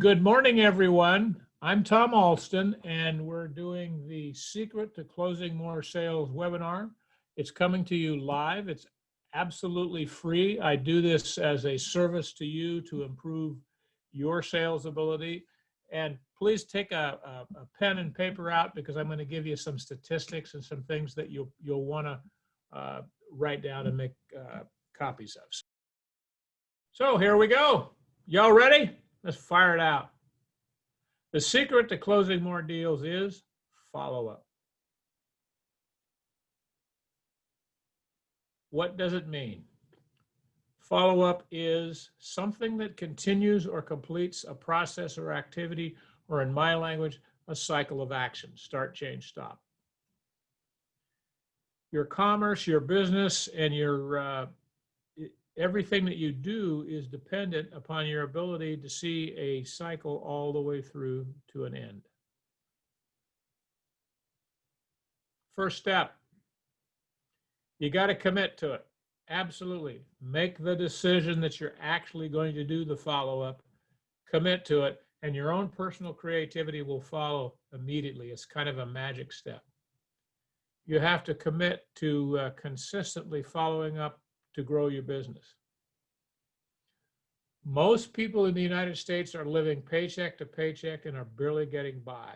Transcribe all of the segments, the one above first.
Good morning, everyone. I'm Tom Alston, and we're doing the Secret to Closing More Sales webinar. It's coming to you live. It's absolutely free. I do this as a service to you to improve your sales ability. And please take a pen and paper out because I'm going to give you some statistics and some things that you'll want to write down and make copies of. So here we go. Y'all ready? Let's fire it out. The secret to closing more deals is follow-up. What does it mean? Follow-up is something that continues or completes a process or activity, or in my language, a cycle of action. Start, change, stop. Your commerce, your business, and your everything that you do is dependent upon your ability to see a cycle all the way through to an end. First step, you got to commit to it. Absolutely. Make the decision that you're actually going to do the follow-up, commit to it, and your own personal creativity will follow immediately. It's kind of a magic step. You have to commit to consistently following up to grow your business. Most people in the United States are living paycheck to paycheck and are barely getting by.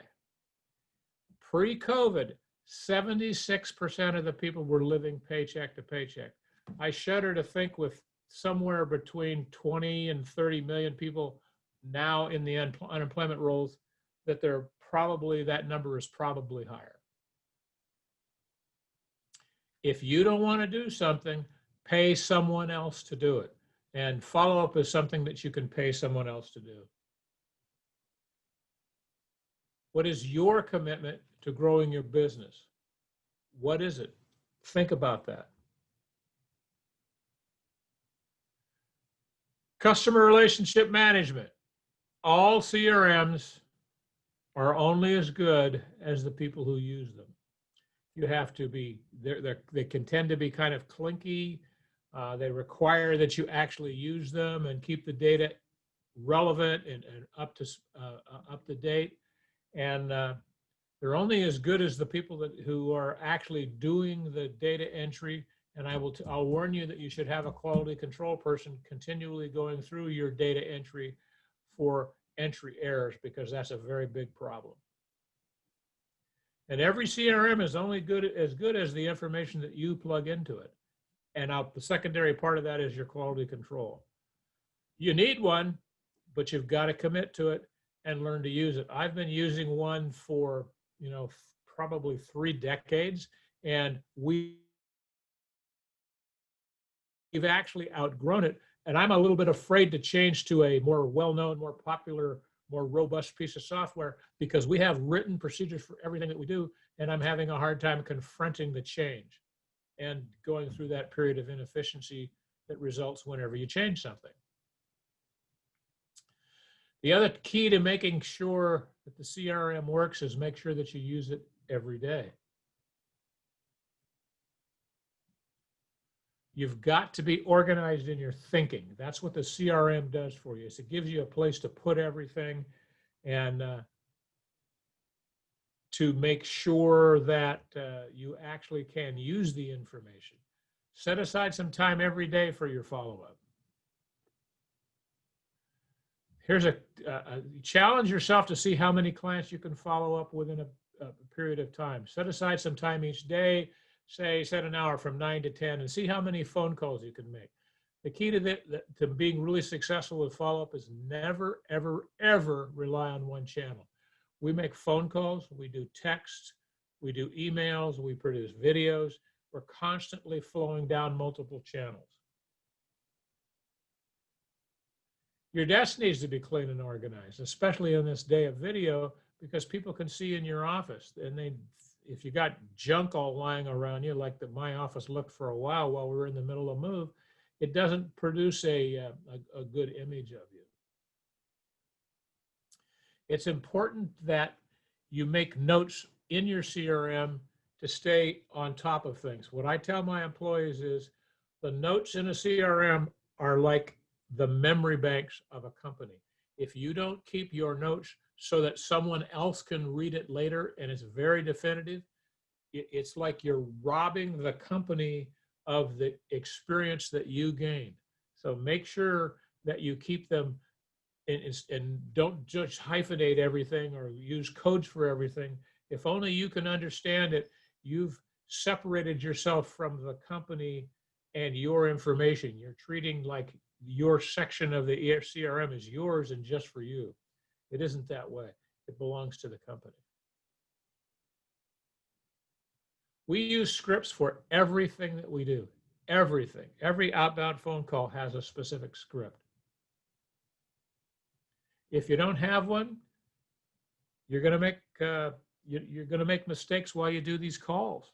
Pre-COVID, 76% of the people were living paycheck to paycheck. I shudder to think with somewhere between 20 and 30 million people now in the unemployment rolls that that number is probably higher. If you don't want to do something, pay someone else to do it. And follow-up is something that you can pay someone else to do. What is your commitment to growing your business? What is it? Think about that. Customer relationship management. All CRMs are only as good as the people who use them. You have to be, they can tend to be kind of clinky. They require that you actually use them and keep the data relevant and up to date. And they're only as good as the people who are actually doing the data entry. And I'll warn you that you should have a quality control person continually going through your data entry for entry errors, because that's a very big problem. And every CRM is only as good as the information that you plug into it. And the secondary part of that is your quality control. You need one, but you've got to commit to it and learn to use it. I've been using one for, probably 3 decades, and we've actually outgrown it. And I'm a little bit afraid to change to a more well-known, more popular, more robust piece of software, because we have written procedures for everything that we do, and I'm having a hard time confronting the change and going through that period of inefficiency that results whenever you change something. The other key to making sure that the CRM works is make sure that you use it every day. You've got to be organized in your thinking. That's what the CRM does for you. It gives you a place to put everything and to make sure that you actually can use the information. Set aside some time every day for your follow-up. Here's a challenge yourself to see how many clients you can follow up within a period of time. Set aside some time each day. Set an hour from 9 to 10 and see how many phone calls you can make. The key to being really successful with follow-up is never, ever, ever rely on one channel. We make phone calls, we do texts, we do emails, we produce videos. We're constantly flowing down multiple channels. Your desk needs to be clean and organized, especially in this day of video, because people can see in your office, and if you got junk all lying around you, like my office looked for a while we were in the middle of a move, it doesn't produce a good image of you. It's important that you make notes in your CRM to stay on top of things. What I tell my employees is the notes in a CRM are like the memory banks of a company. If you don't keep your notes so that someone else can read it later and it's very definitive, it's like you're robbing the company of the experience that you gain. So make sure that you keep them and don't just hyphenate everything or use codes for everything. If only you can understand it, you've separated yourself from the company and your information. You're treating like your section of the CRM is yours and just for you. It isn't that way. It belongs to the company. We use scripts for everything that we do. Everything. Every outbound phone call has a specific script. If you don't have one, you're going to make mistakes while you do these calls.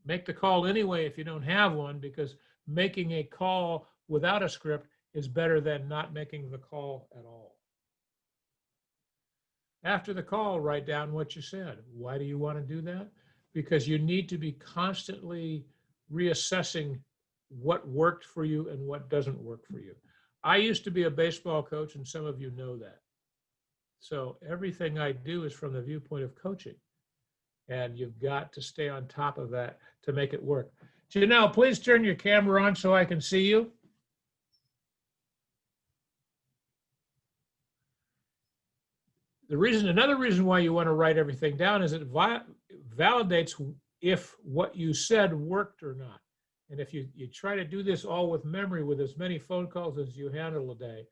Make the call anyway if you don't have one, because making a call without a script is better than not making the call at all. After the call, write down what you said. Why do you want to do that? Because you need to be constantly reassessing what worked for you and what doesn't work for you. I used to be a baseball coach, and some of you know that. So everything I do is from the viewpoint of coaching. And you've got to stay on top of that to make it work. Janelle, please turn your camera on so I can see you. Another reason why you want to write everything down is it validates if what you said worked or not. And if you try to do this all with memory with as many phone calls as you handle a day,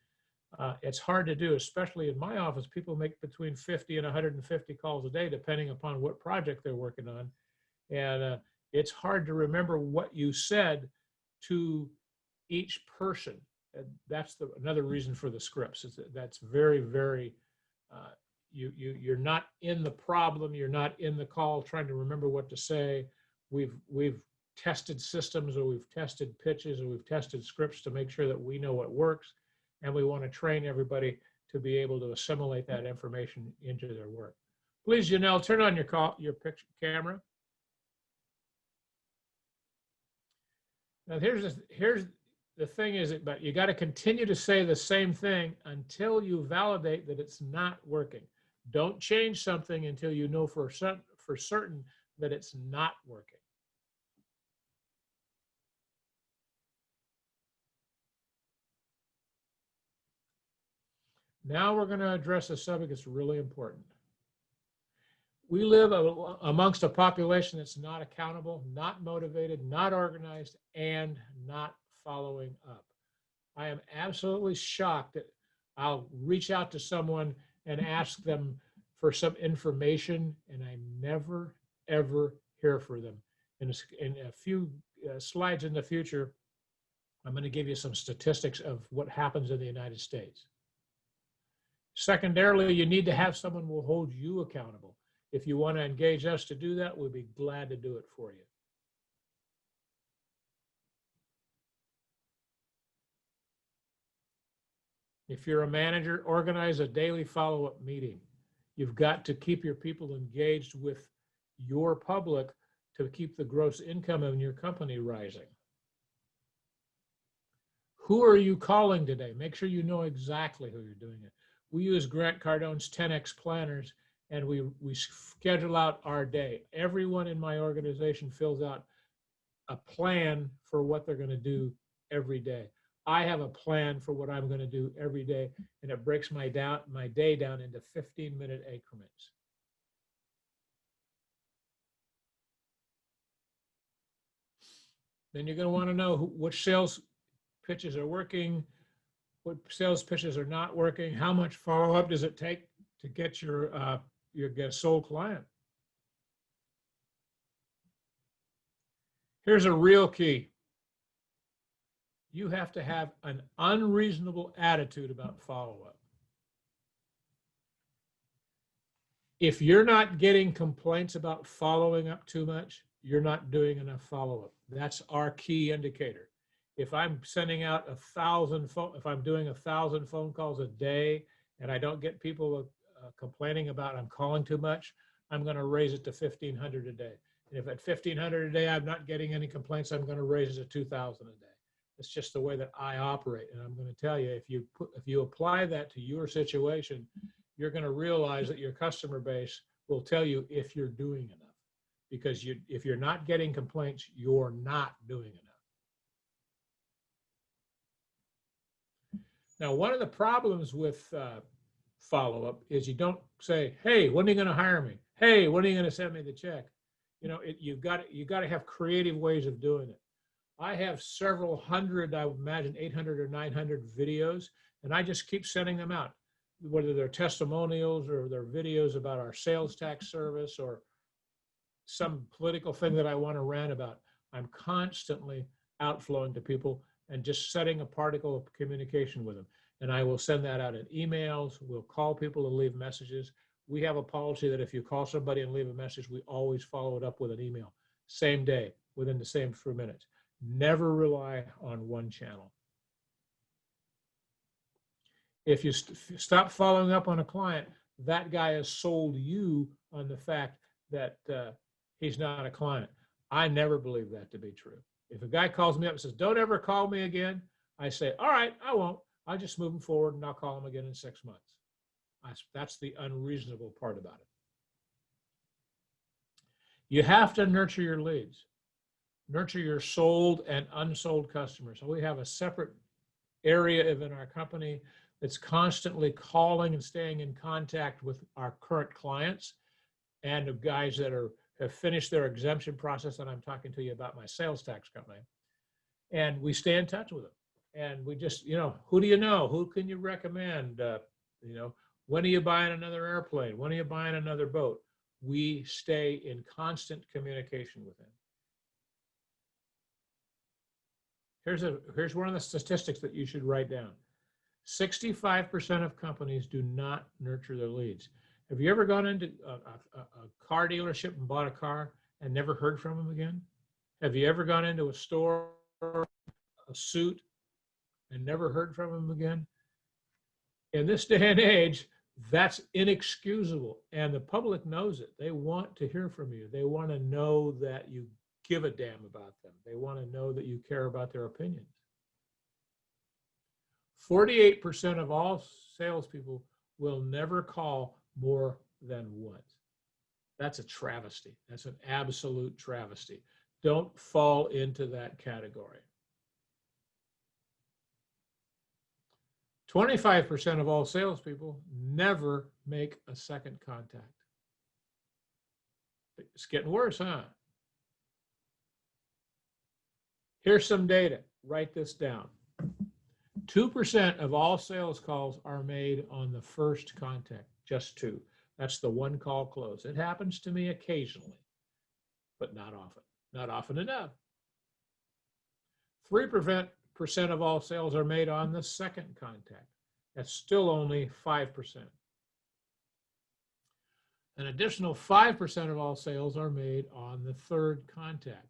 it's hard to do, especially in my office. People make between 50 and 150 calls a day, depending upon what project they're working on. And it's hard to remember what you said to each person. And that's another reason for the scripts. That's very, very, you're not in the problem. You're not in the call trying to remember what to say. We've tested systems, or we've tested pitches, or we've tested scripts to make sure that we know what works. And we want to train everybody to be able to assimilate that information into their work. Please, Janelle, turn on your picture camera. Now, here's the thing is, but you got to continue to say the same thing until you validate that it's not working. Don't change something until you know for certain that it's not working. Now we're going to address a subject that's really important. We live amongst a population that's not accountable, not motivated, not organized, and not following up. I am absolutely shocked that I'll reach out to someone and ask them for some information, and I never, ever hear from them. In a few slides in the future, I'm going to give you some statistics of what happens in the United States. Secondarily, you need to have someone who will hold you accountable. If you want to engage us to do that, we'll be glad to do it for you. If you're a manager, organize a daily follow-up meeting. You've got to keep your people engaged with your public to keep the gross income in your company rising. Who are you calling today? Make sure you know exactly who you're doing it. We use Grant Cardone's 10X planners, and we schedule out our day. Everyone in my organization fills out a plan for what they're going to do every day. I have a plan for what I'm going to do every day, and it breaks my day down into 15-minute increments. Then you're going to want to know which sales pitches are working, what sales pitches are not working, how much follow-up does it take to get your sold client. Here's a real key. You have to have an unreasonable attitude about follow-up. If you're not getting complaints about following up too much, you're not doing enough follow-up. That's our key indicator. If I'm sending out 1,000 if I'm doing 1,000 phone calls a day and I don't get people complaining about I'm calling too much, I'm going to raise it to 1,500 a day. And if at 1,500 a day I'm not getting any complaints, I'm going to raise it to 2,000 a day. It's just the way that I operate. And I'm going to tell you, if you apply that to your situation, you're going to realize that your customer base will tell you if you're doing enough. Because if you're not getting complaints, you're not doing enough. Now, one of the problems with follow-up is you don't say, hey, when are you going to hire me? Hey, when are you going to send me the check? You know, you've got to have creative ways of doing it. I have several hundred, I would imagine 800 or 900 videos, and I just keep sending them out, whether they're testimonials or they're videos about our sales tax service or some political thing that I want to rant about. I'm constantly outflowing to people and just setting a particle of communication with them. And I will send that out in emails. We'll call people and leave messages. We have a policy that if you call somebody and leave a message, we always follow it up with an email, same day, within the same 3 minutes. Never rely on one channel. If you stop following up on a client, that guy has sold you on the fact that he's not a client. I never believe that to be true. If a guy calls me up and says, don't ever call me again, I say, all right, I won't. I'll just move him forward and I'll call him again in 6 months. That's the unreasonable part about it. You have to nurture your leads. Nurture your sold and unsold customers. So we have a separate area in our company that's constantly calling and staying in contact with our current clients and the guys that have finished their exemption process. And I'm talking to you about my sales tax company. And we stay in touch with them. And we just, who do you know? Who can you recommend? When are you buying another airplane? When are you buying another boat? We stay in constant communication with them. Here's one of the statistics that you should write down. 65% of companies do not nurture their leads. Have you ever gone into a car dealership and bought a car and never heard from them again? Have you ever gone into a store, a suit, and never heard from them again? In this day and age, that's inexcusable. And the public knows it. They want to hear from you. They want to know that you give a damn about them. They want to know that you care about their opinions. 48% of all salespeople will never call more than once. That's a travesty. That's an absolute travesty. Don't fall into that category. 25% of all salespeople never make a second contact. It's getting worse, huh? Here's some data. Write this down. 2% of all sales calls are made on the first contact, just 2. That's the one call close. It happens to me occasionally, but not often. Not often enough. 3% of all sales are made on the second contact. That's still only 5%. An additional 5% of all sales are made on the third contact.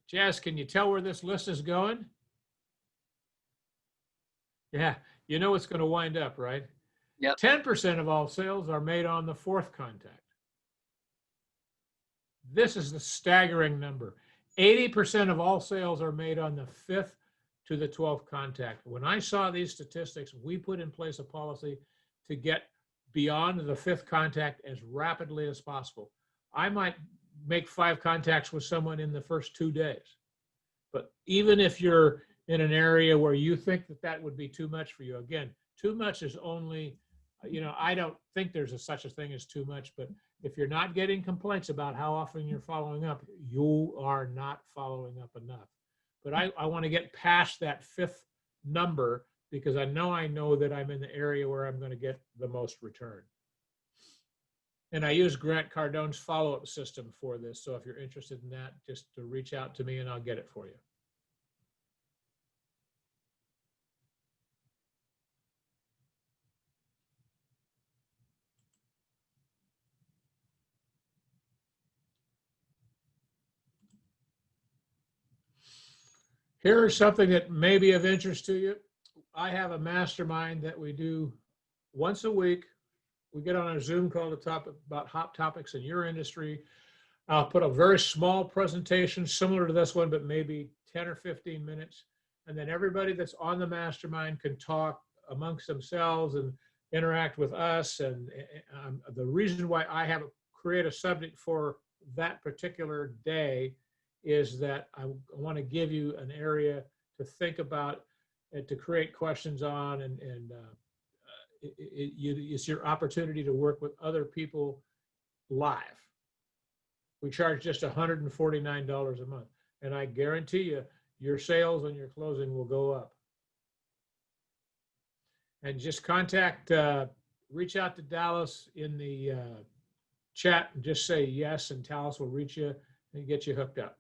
Jazz, can you tell where this list is going? Yeah, you know it's going to wind up, right? Yep. 10% of all sales are made on the fourth contact. This is the staggering number. 80% of all sales are made on the 5th to the 12th contact. When I saw these statistics, we put in place a policy to get beyond the 5th contact as rapidly as possible. I might make 5 contacts with someone in the first 2 days. But even if you're in an area where you think that would be too much for you, again, too much is only, I don't think there's such a thing as too much, but if you're not getting complaints about how often you're following up, you are not following up enough. But I want to get past that 5th number because I know that I'm in the area where I'm going to get the most return. And I use Grant Cardone's follow-up system for this. So if you're interested in that, just to reach out to me and I'll get it for you. Here's something that may be of interest to you. I have a mastermind that we do once a week. We get on a Zoom call to talk about hot topics in your industry. I'll put a very small presentation similar to this one, but maybe 10 or 15 minutes. And then everybody that's on the mastermind can talk amongst themselves and interact with us. And the reason why I have create a subject for that particular day is that I want to give you an area to think about and to create questions on, and it's your opportunity to work with other people live. We charge just $149 a month, and I guarantee you your sales and your closing will go up. And just reach out to Dallas in the chat and just say yes, and Dallas will reach you and get you hooked up.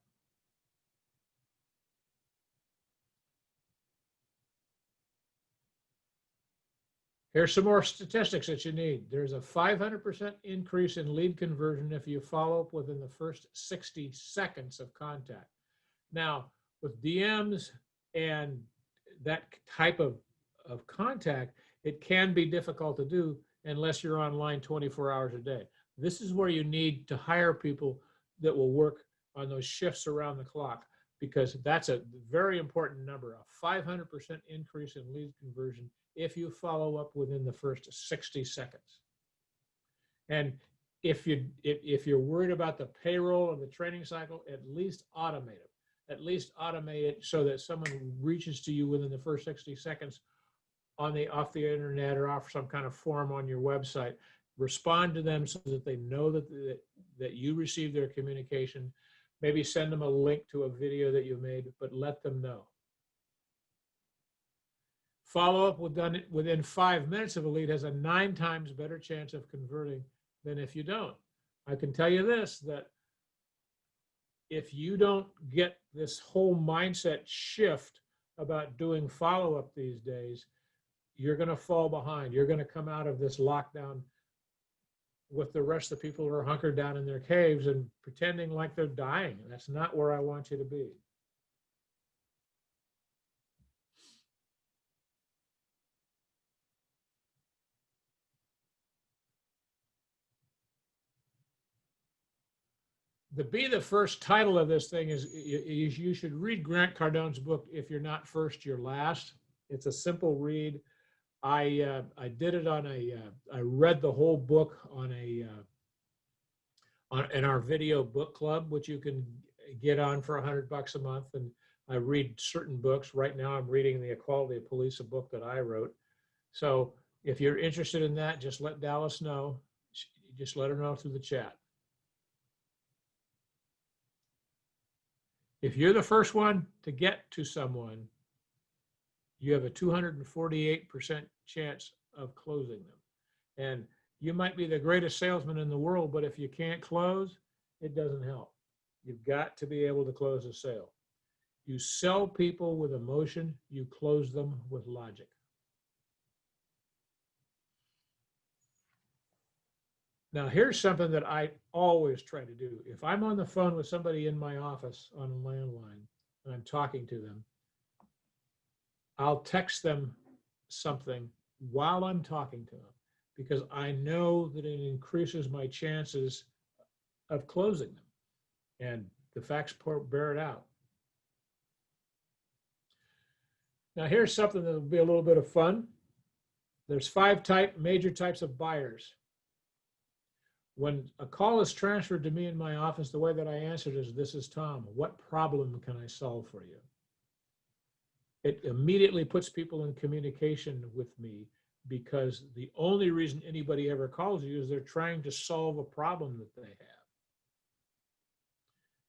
Here's some more statistics that you need. There's a 500% increase in lead conversion if you follow up within the first 60 seconds of contact. Now, with DMs and that type of contact, it can be difficult to do unless you're online 24 hours a day. This is where you need to hire people that will work on those shifts around the clock, because that's a very important number, a 500% increase in lead conversion if you follow up within the first 60 seconds. And if you're worried about the payroll and the training cycle, at least automate it. At least automate it so that someone reaches to you within the first 60 seconds off the internet or off some kind of form on your website. Respond to them so that they know that you received their communication. Maybe send them a link to a video that you made, but let them know. Follow-up within 5 minutes of a lead has a 9 times better chance of converting than if you don't. I can tell you this, that if you don't get this whole mindset shift about doing follow-up these days, you're going to fall behind. You're going to come out of this lockdown with the rest of the people who are hunkered down in their caves and pretending like they're dying. That's not where I want you to be. The first title of this thing is you should read Grant Cardone's book, If You're Not First, You're Last. It's a simple read. I did it I read the whole book in our video book club, which you can get on for $100 a month. And I read certain books. Right now I'm reading The Equality of Police, a book that I wrote. So if you're interested in that, just let Dallas know. Just let her know through the chat. If you're the first one to get to someone, you have a 248% chance of closing them. And you might be the greatest salesman in the world, but if you can't close, it doesn't help. You've got to be able to close a sale. You sell people with emotion, you close them with logic. Now, here's something that I always try to do. If I'm on the phone with somebody in my office on a landline and I'm talking to them, I'll text them something while I'm talking to them, because I know that it increases my chances of closing them. And the facts bear it out. Now, here's something that will be a little bit of fun. There's 5 major types of buyers. When a call is transferred to me in my office, the way that I answer it is, "This is Tom. What problem can I solve for you?" It immediately puts people in communication with me, because the only reason anybody ever calls you is they're trying to solve a problem that they have.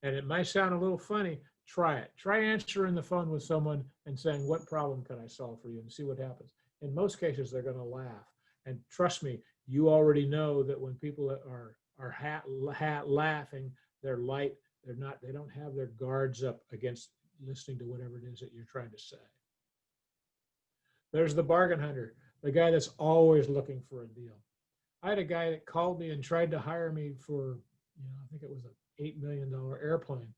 And it might sound a little funny. Try it. Try answering the phone with someone and saying, "What problem can I solve for you?" and see what happens. In most cases, they're going to laugh. And trust me, you already know that when people are laughing, they're light. They don't have their guards up against listening to whatever it is that you're trying to say. There's the bargain hunter, the guy that's always looking for a deal. I had a guy that called me and tried to hire me for, I think it was an $8 million airplane.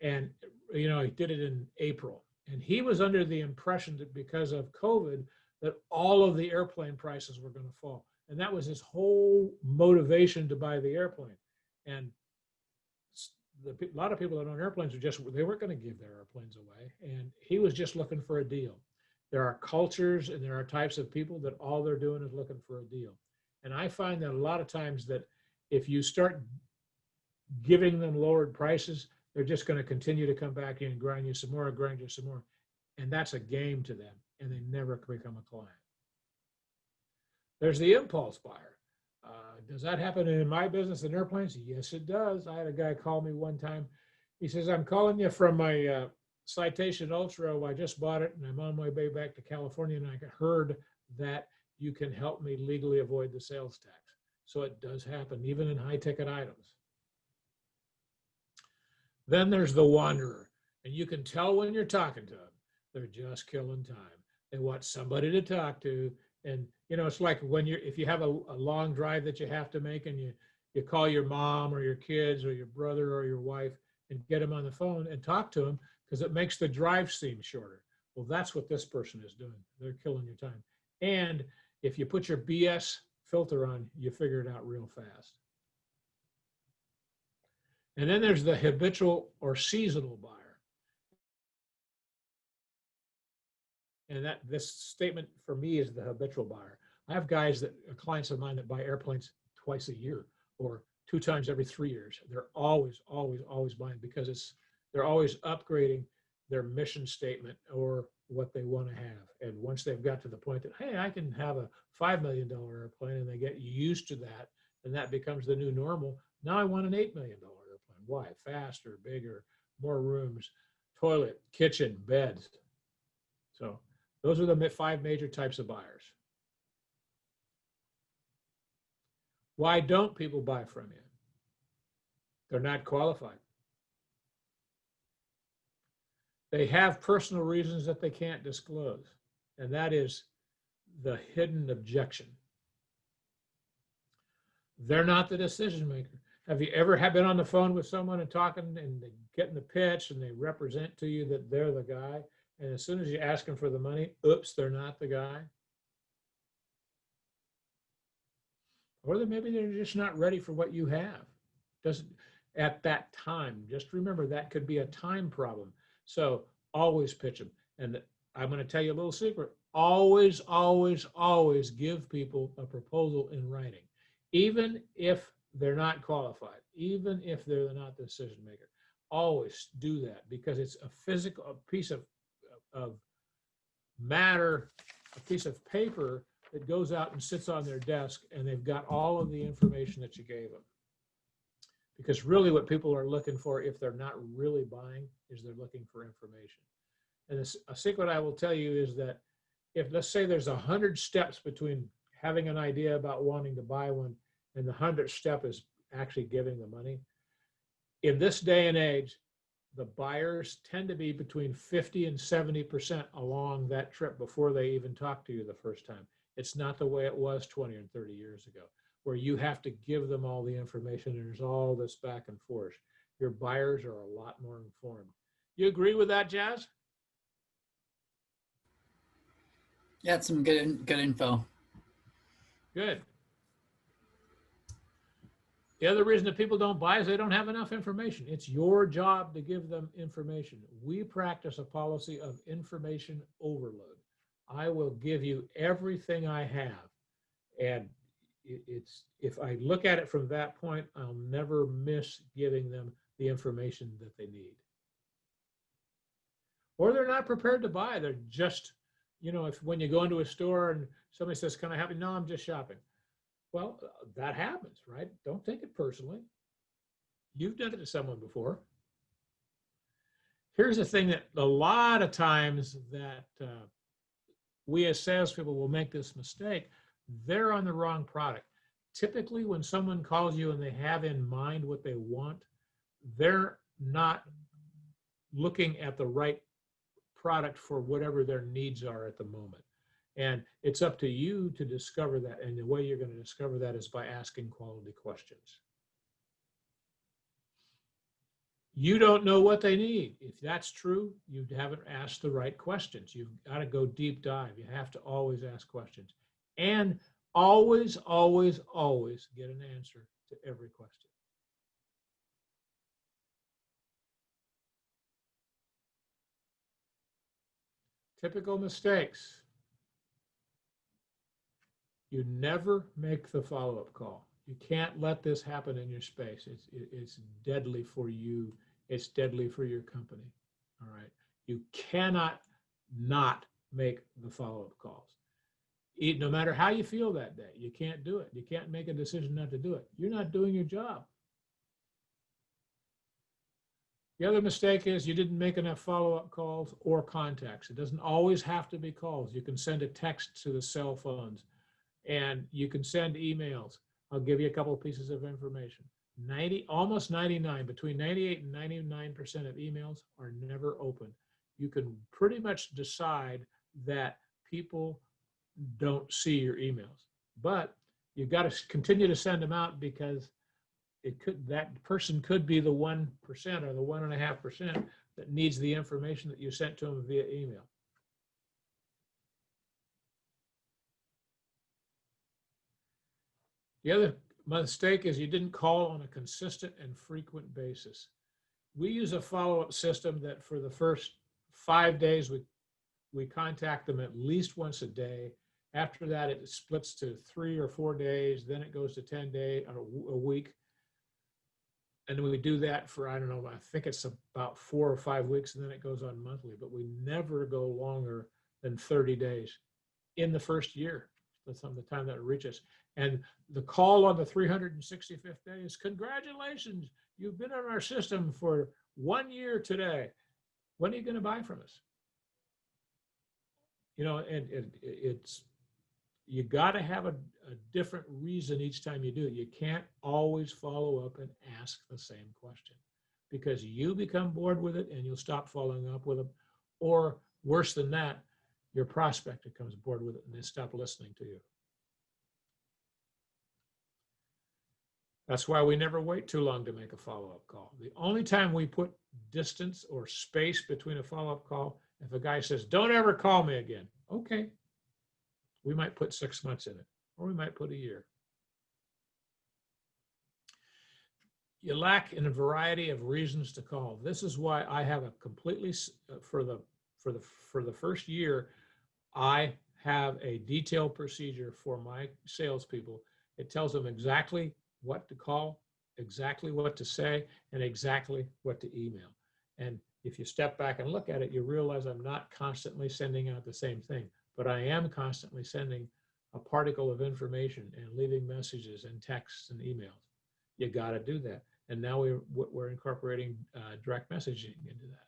And, he did it in April. And he was under the impression that because of COVID, that all of the airplane prices were going to fall. And that was his whole motivation to buy the airplane. And a lot of people that own airplanes they weren't going to give their airplanes away. And he was just looking for a deal. There are cultures and there are types of people that all they're doing is looking for a deal. And I find that a lot of times that if you start giving them lowered prices, they're just going to continue to come back in and grind you some more, grind you some more. And that's a game to them, and they never become a client. There's the impulse buyer. Does that happen in my business in airplanes? Yes, it does. I had a guy call me one time. He says, I'm calling you from my Citation Ultra. I just bought it, and I'm on my way back to California, and I heard that you can help me legally avoid the sales tax. So it does happen, even in high-ticket items. Then there's the wanderer, and you can tell when you're talking to them. They're just killing time. They want somebody to talk to. And, you know, it's like when if you have a long drive that you have to make and you call your mom or your kids or your brother or your wife and get them on the phone and talk to them because it makes the drive seem shorter. Well, that's what this person is doing. They're killing your time. And if you put your BS filter on, you figure it out real fast. And then there's the habitual or seasonal buyer. And this statement for me is the habitual buyer. I have guys clients of mine that buy airplanes twice a year or 2 times every 3 years. They're always buying because they're always upgrading their mission statement or what they want to have. And once they've got to the point that, hey, I can have a $5 million airplane, and they get used to that, and that becomes the new normal. Now I want an $8 million airplane. Why? Faster, bigger, more rooms, toilet, kitchen, beds. So those are the 5 major types of buyers. Why don't people buy from you? They're not qualified. They have personal reasons that they can't disclose, and that is the hidden objection. They're not the decision maker. Have you ever been on the phone with someone and talking and they get in the pitch and they represent to you that they're the guy, and as soon as you ask them for the money, oops, they're not the guy? Or maybe they're just not ready for what you have. At that time, just remember that could be a time problem. So always pitch them. And I'm going to tell you a little secret. Always give people a proposal in writing, even if they're not qualified, even if they're not the decision maker. Always do that because it's a piece of matter, a piece of paper that goes out and sits on their desk, and they've got all of the information that you gave them. Because really what people are looking for, if they're not really buying, is they're looking for information. And a secret I will tell you is that if, let's say there's 100 steps between having an idea about wanting to buy one and the 100th step is actually giving the money, in this day and age, the buyers tend to be between 50 and 70% along that trip before they even talk to you the first time. It's not the way it was 20 and 30 years ago, where you have to give them all the information and there's all this back and forth. Your buyers are a lot more informed. You agree with that, Jazz? Yeah, that's some good info. Good. The other reason that people don't buy is they don't have enough information. It's your job to give them information. We practice a policy of information overload. I will give you everything I have. And if I look at it from that point, I'll never miss giving them the information that they need. Or they're not prepared to buy. They're just, when you go into a store and somebody says, can I help you? No, I'm just shopping. Well, that happens, right? Don't take it personally. You've done it to someone before. Here's the thing that a lot of times that we as salespeople will make this mistake. They're on the wrong product. Typically, when someone calls you and they have in mind what they want, they're not looking at the right product for whatever their needs are at the moment. And it's up to you to discover that. And the way you're going to discover that is by asking quality questions. You don't know what they need. If that's true, you haven't asked the right questions. You've got to go deep dive. You have to always ask questions. And always get an answer to every question. Typical mistakes. You never make the follow-up call. You can't let this happen in your space. It's deadly for you. It's deadly for your company. All right. You cannot not make the follow-up calls. No matter how you feel that day, you can't do it. You can't make a decision not to do it. You're not doing your job. The other mistake is you didn't make enough follow-up calls or contacts. It doesn't always have to be calls. You can send a text to the cell phones, and you can send emails. I'll give you a couple of pieces of information. Almost 99, between 98 and 99% of emails are never opened. You can pretty much decide that people don't see your emails, but you've got to continue to send them out, because that person could be the 1% or the 1.5% that needs the information that you sent to them via email. The other mistake is you didn't call on a consistent and frequent basis. We use a follow-up system that for the first 5 days, we contact them at least once a day. After that, it splits to 3 or 4 days. Then it goes to 10 days or a week. And we do that for, I don't know, I think it's about 4 or 5 weeks, and then it goes on monthly. But we never go longer than 30 days in the first year. That's the time that it reaches. And the call on the 365th day is, congratulations, you've been on our system for 1 year today. When are you going to buy from us? You know, and it's, you got to have a different reason each time you do it. You can't always follow up and ask the same question, because you become bored with it and you'll stop following up with them. Or worse than that, your prospect becomes bored with it and they stop listening to you. That's why we never wait too long to make a follow-up call. The only time we put distance or space between a follow-up call, if a guy says, don't ever call me again. Okay. We might put 6 months in it, or we might put a year. You lack in a variety of reasons to call. This is why I have a completely, for the first year, I have a detailed procedure for my salespeople. It tells them exactly what to call, exactly what to say, and exactly what to email. And if you step back and look at it, you realize I'm not constantly sending out the same thing, but I am constantly sending a particle of information and leaving messages and texts and emails. You got to do that. And now we're incorporating direct messaging into that.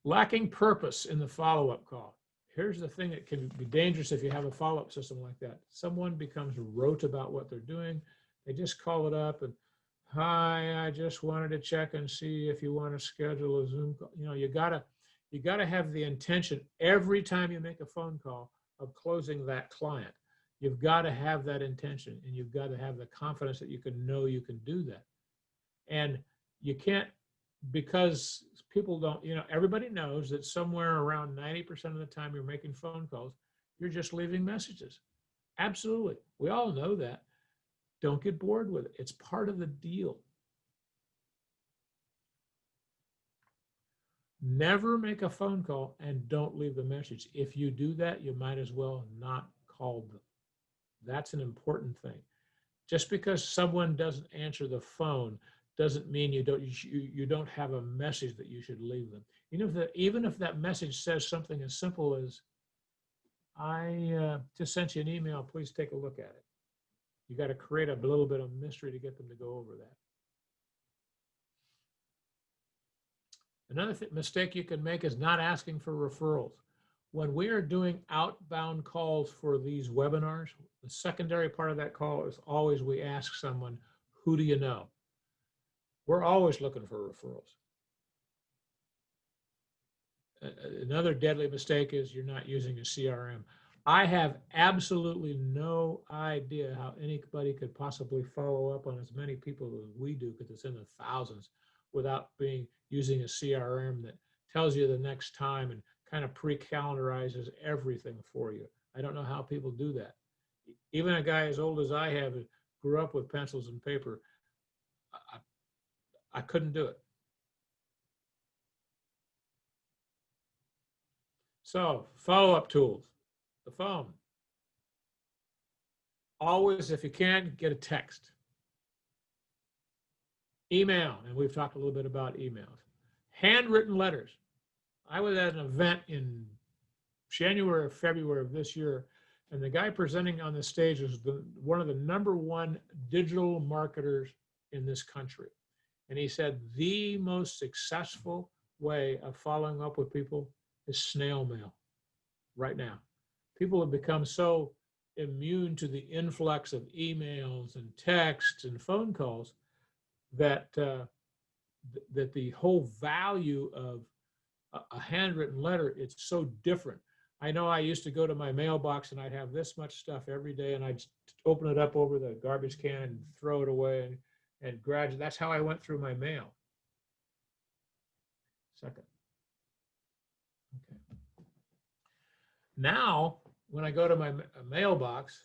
Lacking purpose in the follow-up call. Here's the thing that can be dangerous if you have a follow-up system like that. Someone becomes rote about what they're doing. They just call it up and, hi, I just wanted to check and see if you want to schedule a Zoom call. You know, you gotta have the intention every time you make a phone call of closing that client. You've got to have that intention, and you've got to have the confidence that you can know you can do that. And you can't, because people don't, you know, everybody knows that somewhere around 90% of the time you're making phone calls, you're just leaving messages. Absolutely. We all know that. Don't get bored with it. It's part of the deal. Never make a phone call and don't leave the message. If you do that, you might as well not call them. That's an important thing. Just because someone doesn't answer the phone doesn't mean you don't have a message that you should leave them. Even if that message says something as simple as, I just sent you an email, please take a look at it. You got to create a little bit of mystery to get them to go over that. Another mistake you can make is not asking for referrals. When we are doing outbound calls for these webinars, the secondary part of that call is always we ask someone, who do you know? We're always looking for referrals. Another deadly mistake is you're not using a CRM. I have absolutely no idea how anybody could possibly follow up on as many people as we do, because it's in the thousands, without using a CRM that tells you the next time and kind of pre-calendarizes everything for you. I don't know how people do that. Even a guy as old as I have, grew up with pencils and paper. I couldn't do it. So follow-up tools, the phone. Always, if you can, get a text. Email, and we've talked a little bit about emails. Handwritten letters. I was at an event in January or February of this year, and the guy presenting on the stage was one of the #1 digital marketers in this country. And he said the most successful way of following up with people is snail mail right now. People have become so immune to the influx of emails and texts and phone calls that that the whole value of a handwritten letter, it's so different. I know I used to go to my mailbox and I'd have this much stuff every day, and I'd open it up over the garbage can and throw it away, and gradually, that's how I went through my mail. Second. Okay. Now, when I go to my mailbox,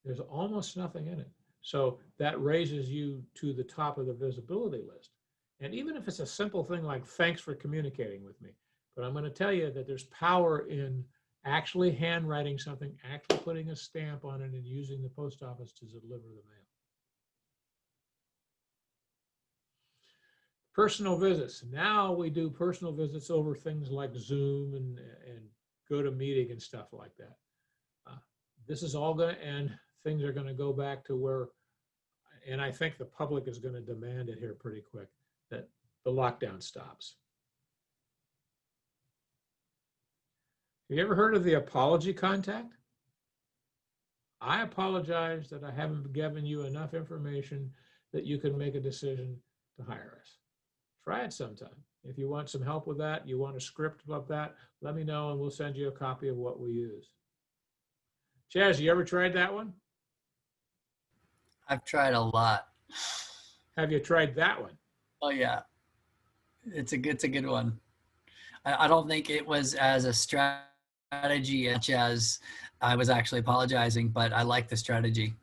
there's almost nothing in it. So that raises you to the top of the visibility list. And even if it's a simple thing like, thanks for communicating with me, but I'm going to tell you that there's power in actually handwriting something, actually putting a stamp on it, and using the post office to deliver the mail. Personal visits. Now we do personal visits over things like Zoom and GoToMeeting and stuff like that. This is all going to end. Things are going to go back to where, and I think the public is going to demand it here pretty quick, that the lockdown stops. Have you ever heard of the apology contact? I apologize that I haven't given you enough information that you can make a decision to hire us. Try it sometime. If you want some help with that, you want a script about that, let me know and we'll send you a copy of what we use. Chaz, you ever tried that one? I've tried a lot. Have you tried that one? Oh yeah, it's a good one. I don't think it was as a strategy as I was actually apologizing, but I like the strategy.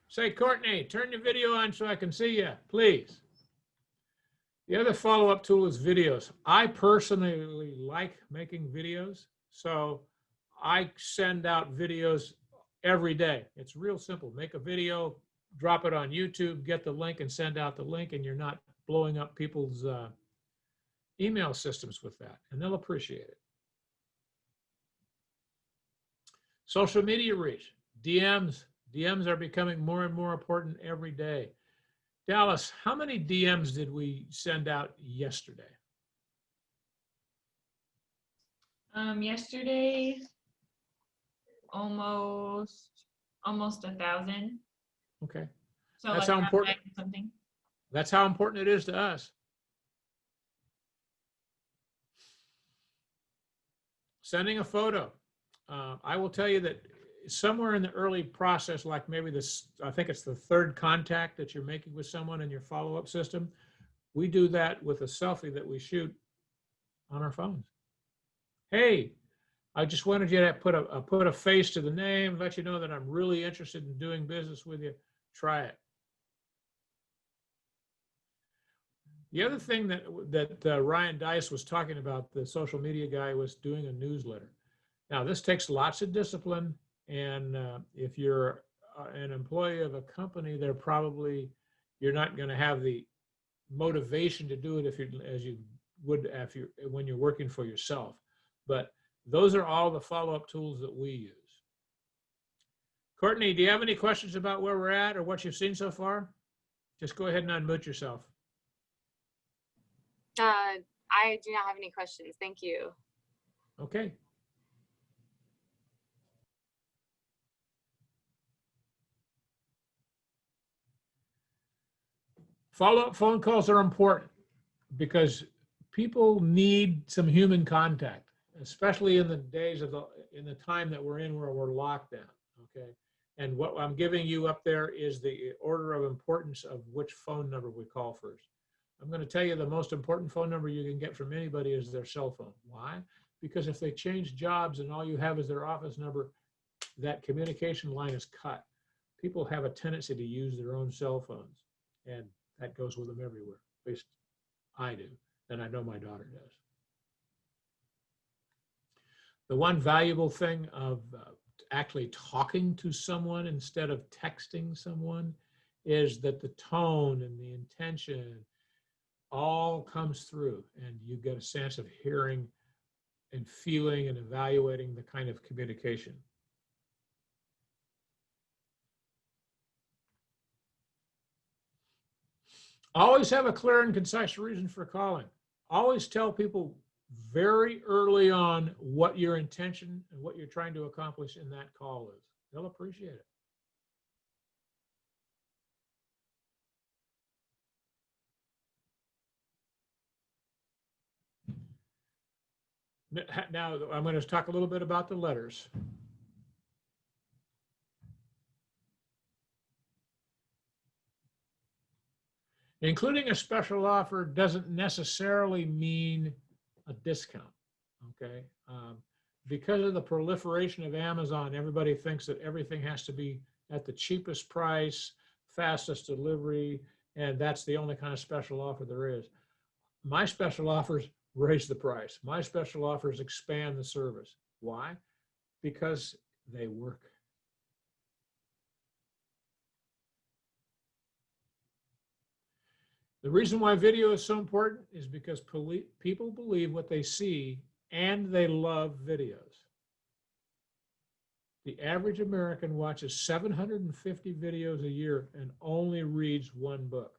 Say, Courtney, turn your video on so I can see you, please. The other follow-up tool is videos. I personally like making videos, so I send out videos every day. It's real simple. Make a video, drop it on YouTube, get the link and send out the link, and you're not blowing up people's email systems with that, and they'll appreciate it. Social media reach, DMs. DMs are becoming more and more important every day. Dallas, how many DMs did we send out yesterday? Yesterday, almost 1,000. Okay. So That's like how important. something. That's how important it is to us. Sending a photo. I will tell you that somewhere in the early process, like maybe this, I think it's the third contact that you're making with someone in your follow-up system, we do that with a selfie that we shoot on our phones. Hey, I just wanted you to put a face to the name, let you know that I'm really interested in doing business with you. Try it. The other thing that Ryan Dice was talking about, the social media guy, was doing a newsletter. Now, this takes lots of discipline, and if you're an employee of a company, you're not going to have the motivation to do it as you would when you're working for yourself. But those are all the follow-up tools that we use. Courtney, do you have any questions about where we're at or what you've seen so far? Just go ahead and unmute yourself. I do not have any questions. Thank you. Okay. Follow-up phone calls are important because people need some human contact, especially in the days in the time that we're in where we're locked down. Okay. And what I'm giving you up there is the order of importance of which phone number we call first. I'm going to tell you the most important phone number you can get from anybody is their cell phone. Why? Because if they change jobs and all you have is their office number, that communication line is cut. People have a tendency to use their own cell phones. And that goes with them everywhere. At least I do, and I know my daughter does. The one valuable thing of actually talking to someone instead of texting someone is that the tone and the intention all comes through, and you get a sense of hearing and feeling and evaluating the kind of communication. Always have a clear and concise reason for calling. Always tell people very early on what your intention and what you're trying to accomplish in that call is. They'll appreciate it. Now, I'm going to talk a little bit about the letters. Including a special offer doesn't necessarily mean a discount, okay? Because of the proliferation of Amazon, everybody thinks that everything has to be at the cheapest price, fastest delivery, and that's the only kind of special offer there is. My special offers raise the price. My special offers expand the service. Why? Because they work. The reason why video is so important is because people believe what they see and they love videos. The average American watches 750 videos a year and only reads one book.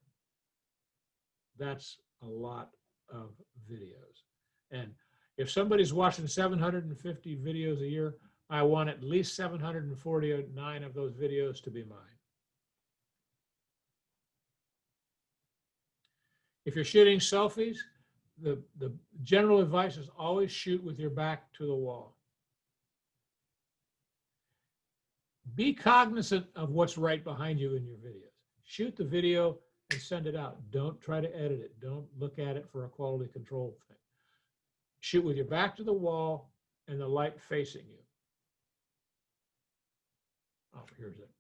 That's a lot of videos. And if somebody's watching 750 videos a year, I want at least 749 of those videos to be mine. If you're shooting selfies, the general advice is always shoot with your back to the wall. Be cognizant of what's right behind you in your videos. Shoot the video and send it out. Don't try to edit it. Don't look at it for a quality control thing. Shoot with your back to the wall and the light facing you. Oh, here's it.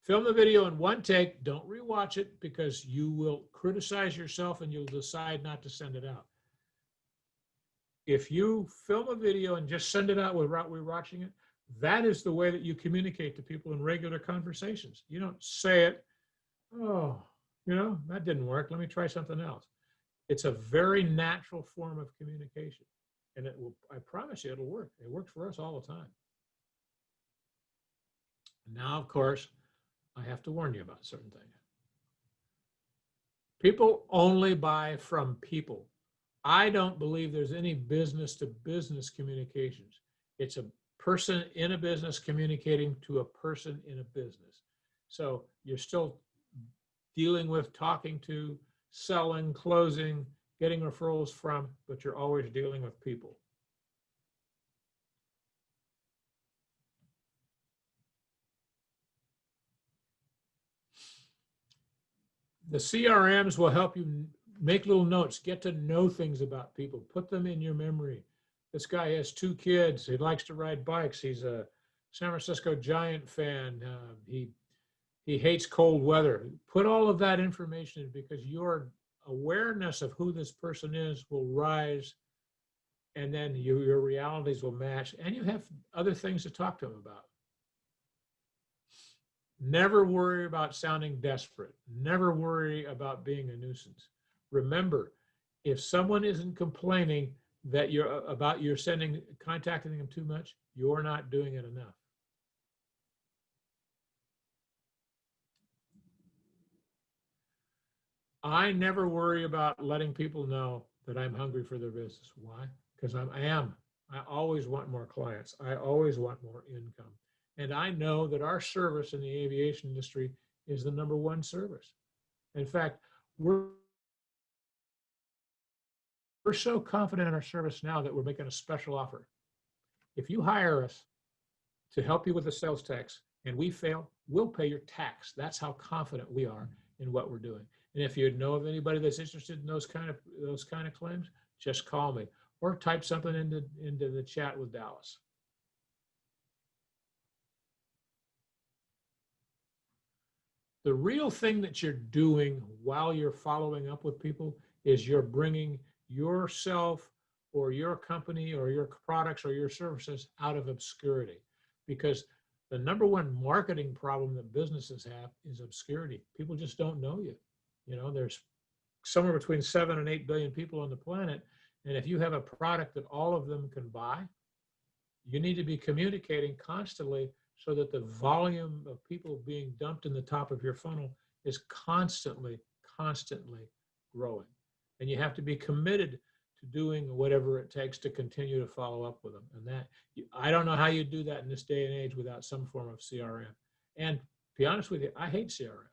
Film the video in one take. Don't rewatch it because you will criticize yourself and you'll decide not to send it out. If you film a video and just send it out without rewatching it, that is the way that you communicate to people in regular conversations. You don't say it, oh, you know, that didn't work. Let me try something else. It's a very natural form of communication. And it will, I promise you, it'll work. It works for us all the time. Now, of course, I have to warn you about certain things. People only buy from people. I don't believe there's any business to business communications. It's a person in a business communicating to a person in a business. So you're still dealing with, talking to, selling, closing, getting referrals from, but you're always dealing with people. The CRMs will help you make little notes, get to know things about people, put them in your memory. This guy has 2 kids. He likes to ride bikes. He's a San Francisco Giant fan. He hates cold weather. Put all of that information in because your awareness of who this person is will rise, and then your realities will match, and you have other things to talk to him about. Never worry about sounding desperate. Never worry about being a nuisance. Remember, if someone isn't complaining that you're contacting them too much, you're not doing it enough. I never worry about letting people know that I'm hungry for their business. Why? Because I am. I always want more clients. I always want more income. And I know that our service in the aviation industry is the #1 service. In fact, we're so confident in our service now that we're making a special offer. If you hire us to help you with the sales tax and we fail, we'll pay your tax. That's how confident we are in what we're doing. And if you know of anybody that's interested in those kind of claims, just call me or type something into the chat with Dallas. The real thing that you're doing while you're following up with people is you're bringing yourself or your company or your products or your services out of obscurity. Because the number one marketing problem that businesses have is obscurity. People just don't know you. You know, there's somewhere between 7 and 8 billion people on the planet. And if you have a product that all of them can buy, you need to be communicating constantly so that the volume of people being dumped in the top of your funnel is constantly growing. And you have to be committed to doing whatever it takes to continue to follow up with them. And that, I don't know how you do that in this day and age without some form of CRM. And to be honest with you, I hate CRM.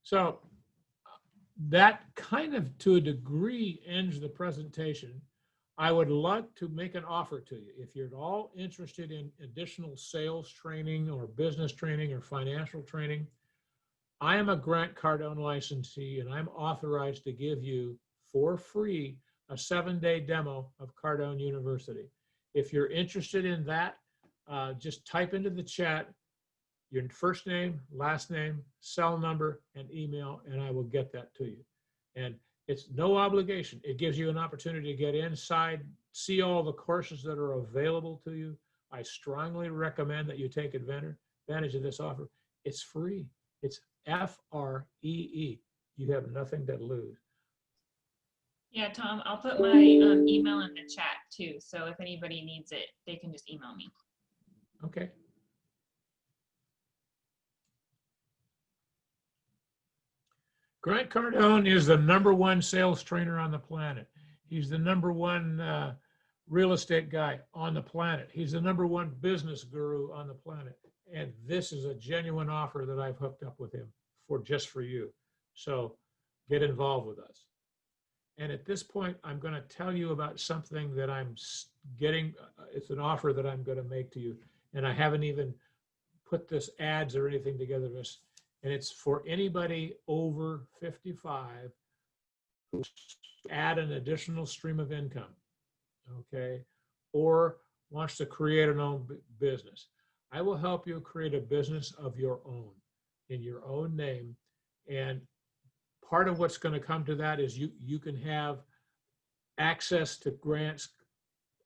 So that kind of, to a degree, ends the presentation. I would like to make an offer to you. If you're at all interested in additional sales training or business training or financial training, I am a Grant Cardone licensee, and I'm authorized to give you for free a 7-day demo of Cardone University. If you're interested in that, just type into the chat your first name, last name, cell number, and email, and I will get that to you. And it's no obligation. It gives you an opportunity to get inside, see all the courses that are available to you. I strongly recommend that you take advantage of this offer. It's free. It's FREE. You have nothing to lose. Yeah, Tom, I'll put my email in the chat too. So if anybody needs it, they can just email me. Okay. Grant Cardone is the #1 sales trainer on the planet. He's the #1 real estate guy on the planet. He's the #1 business guru on the planet. And this is a genuine offer that I've hooked up with him just for you. So get involved with us. And at this point, I'm going to tell you about something that I'm getting. It's an offer that I'm going to make to you. And I haven't even put this ads or anything together. And it's for anybody over 55 who add an additional stream of income, okay, or wants to create an own business. I will help you create a business of your own, in your own name. And part of what's going to come to that is you can have access to Grant's,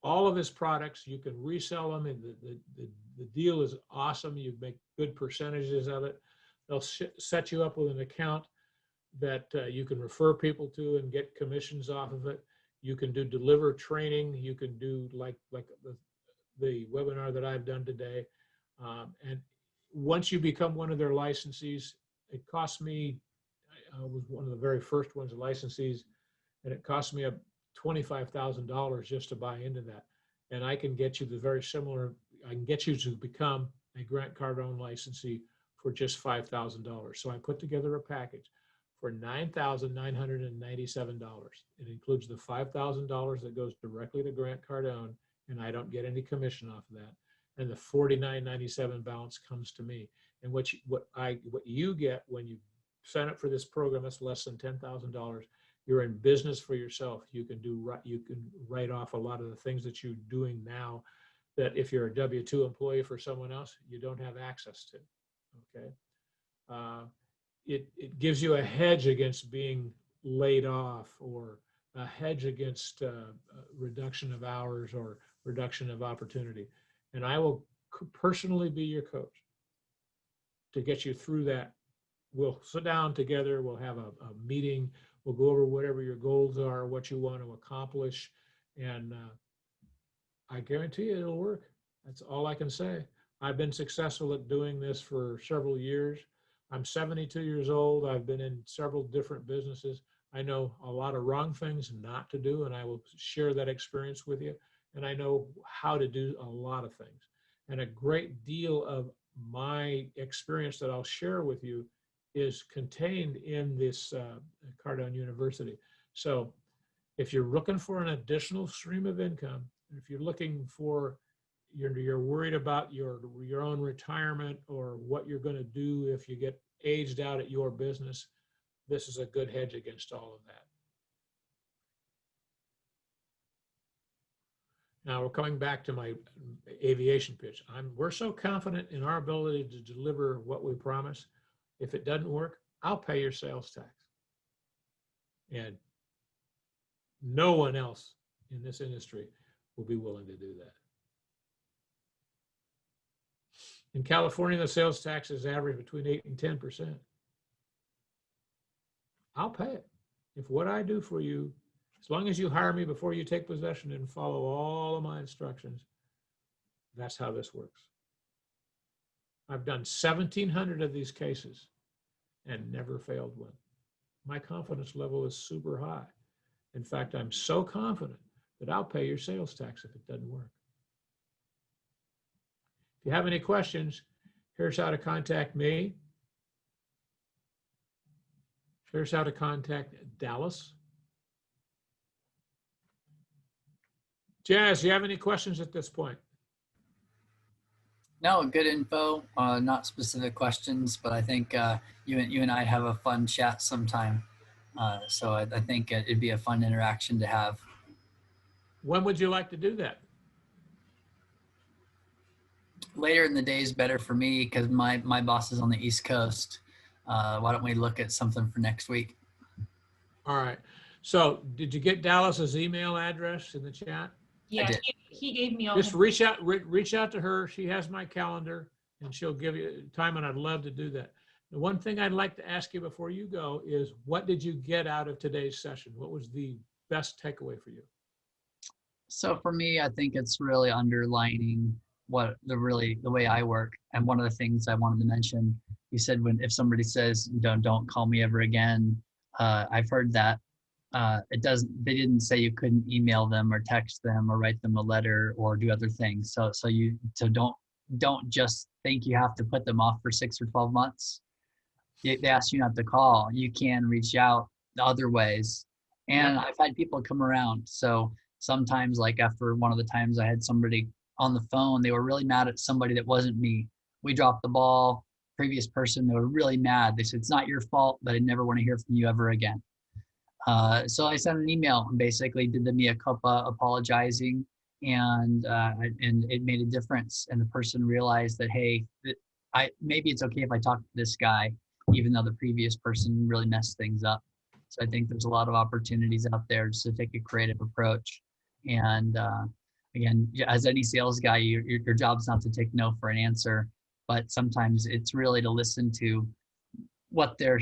all of his products. You can resell them, and the deal is awesome. You make good percentages of it. They'll set you up with an account that you can refer people to and get commissions off of it. You can deliver training. You can do like the webinar that I've done today. And once you become one of their licensees, it cost me, I was one of the very first ones, licensees, and it cost me $25,000 just to buy into that. And I can get you I can get you to become a Grant Cardone licensee for just $5,000. So I put together a package for $9,997. It includes the $5,000 that goes directly to Grant Cardone, and I don't get any commission off of that. And the $49.97 balance comes to me. And what you get when you sign up for this program, that's less than $10,000. You're in business for yourself. You can write off a lot of the things that you're doing now that if you're a W-2 employee for someone else, you don't have access to. Okay. It gives you a hedge against being laid off, or a hedge against reduction of hours or reduction of opportunity. And I will personally be your coach to get you through that. We'll sit down together. We'll have a meeting. We'll go over whatever your goals are, what you want to accomplish. And I guarantee you it'll work. That's all I can say. I've been successful at doing this for several years. I'm 72 years old. I've been in several different businesses. I know a lot of wrong things not to do, and I will share that experience with you. And I know how to do a lot of things. And a great deal of my experience that I'll share with you is contained in this Cardone University. So if you're looking for an additional stream of income, if you're looking for, you're worried about your own retirement or what you're going to do if you get aged out at your business, this is a good hedge against all of that. Now we're coming back to my aviation pitch. We're so confident in our ability to deliver what we promise. If it doesn't work, I'll pay your sales tax. And no one else in this industry will be willing to do that. In California, the sales taxes average between 8 and 10%. I'll pay it. If what I do for you, as long as you hire me before you take possession and follow all of my instructions, that's how this works. I've done 1,700 of these cases and never failed one. My confidence level is super high. In fact, I'm so confident that I'll pay your sales tax if it doesn't work. If you have any questions, here's how to contact me. Here's how to contact Dallas. Jazz, you have any questions at this point? No, good info, not specific questions, but I think you and I have a fun chat sometime. So I think it'd be a fun interaction to have. When would you like to do that? Later in the day is better for me because my boss is on the East Coast. Why don't we look at something for next week? All right. So did you get Dallas's email address in the chat? Yeah, did. he gave me all Just his- reach out to her. She has my calendar and she'll give you time, and I'd love to do that. The one thing I'd like to ask you before you go is, what did you get out of today's session? What was the best takeaway for you? So for me, I think it's really underlining the way I work. And one of the things I wanted to mention, you said if somebody says, don't call me ever again, I've heard that. They didn't say you couldn't email them or text them or write them a letter or do other things. So don't just think you have to put them off for 6 or 12 months. They ask you not to call. You can reach out other ways. And I've had people come around. So sometimes, like after one of the times I had somebody on the phone, they were really mad at somebody that wasn't me. We dropped the ball. Previous person, they were really mad. They said, it's not your fault, but I never want to hear from you ever again. So I sent an email and basically did the mea culpa, apologizing, and it made a difference. And the person realized that, hey, maybe it's okay if I talk to this guy, even though the previous person really messed things up. So I think there's a lot of opportunities out there just to take a creative approach. And again, as any sales guy, your job's not to take no for an answer, but sometimes it's really to listen to what they're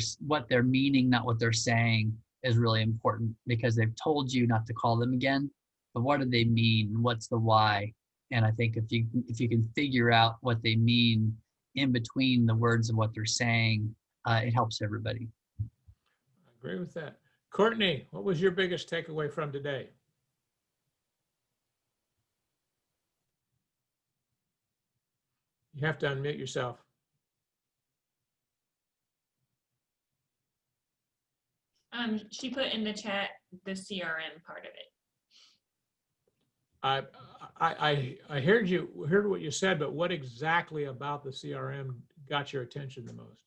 meaning, not what they're saying, is really important, because they've told you not to call them again, but what do they mean? What's the why? And I think if you can figure out what they mean in between the words of what they're saying, it helps everybody. I agree with that. Courtney, what was your biggest takeaway from today? You have to unmute yourself. She put in the chat the CRM part of it. I heard what you said, but what exactly about the CRM got your attention the most?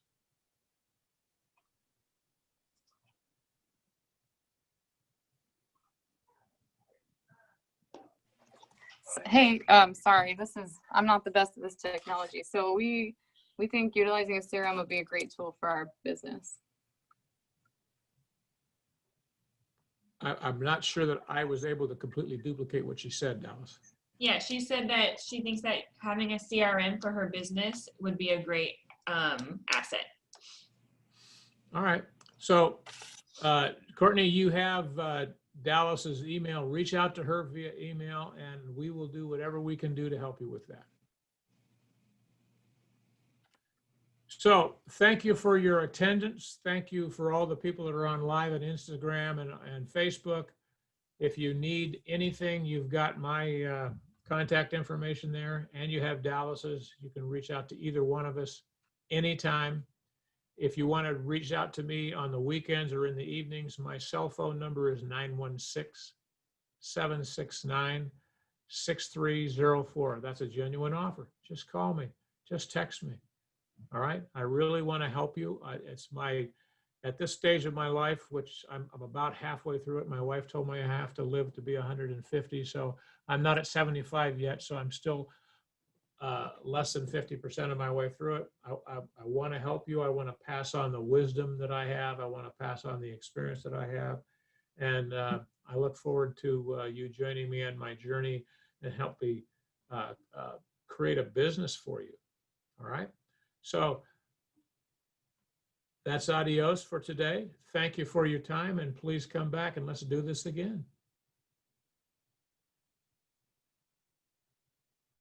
Hey, sorry, I'm not the best at this technology. So we think utilizing a CRM would be a great tool for our business. I'm not sure that I was able to completely duplicate what she said, Dallas. Yeah, she said that she thinks that having a CRM for her business would be a great asset. All right. So, Courtney, you have Dallas's email. Reach out to her via email, and we will do whatever we can do to help you with that. So thank you for your attendance. Thank you for all the people that are on live on Instagram and Facebook. If you need anything, you've got my contact information there, and you have Dallas's. You can reach out to either one of us anytime. If you want to reach out to me on the weekends or in the evenings, my cell phone number is 916-769-6304. That's a genuine offer. Just call me. Just text me. All right. I really want to help you. It's my at this stage of my life, which I'm about halfway through it, my wife told me I have to live to be 150. So I'm not at 75 yet. So I'm still less than 50% of my way through it. I want to help you. I want to pass on the wisdom that I have. I want to pass on the experience that I have. And I look forward to you joining me on my journey and help me create a business for you. All right. So that's adios for today. Thank you for your time, and please come back and let's do this again.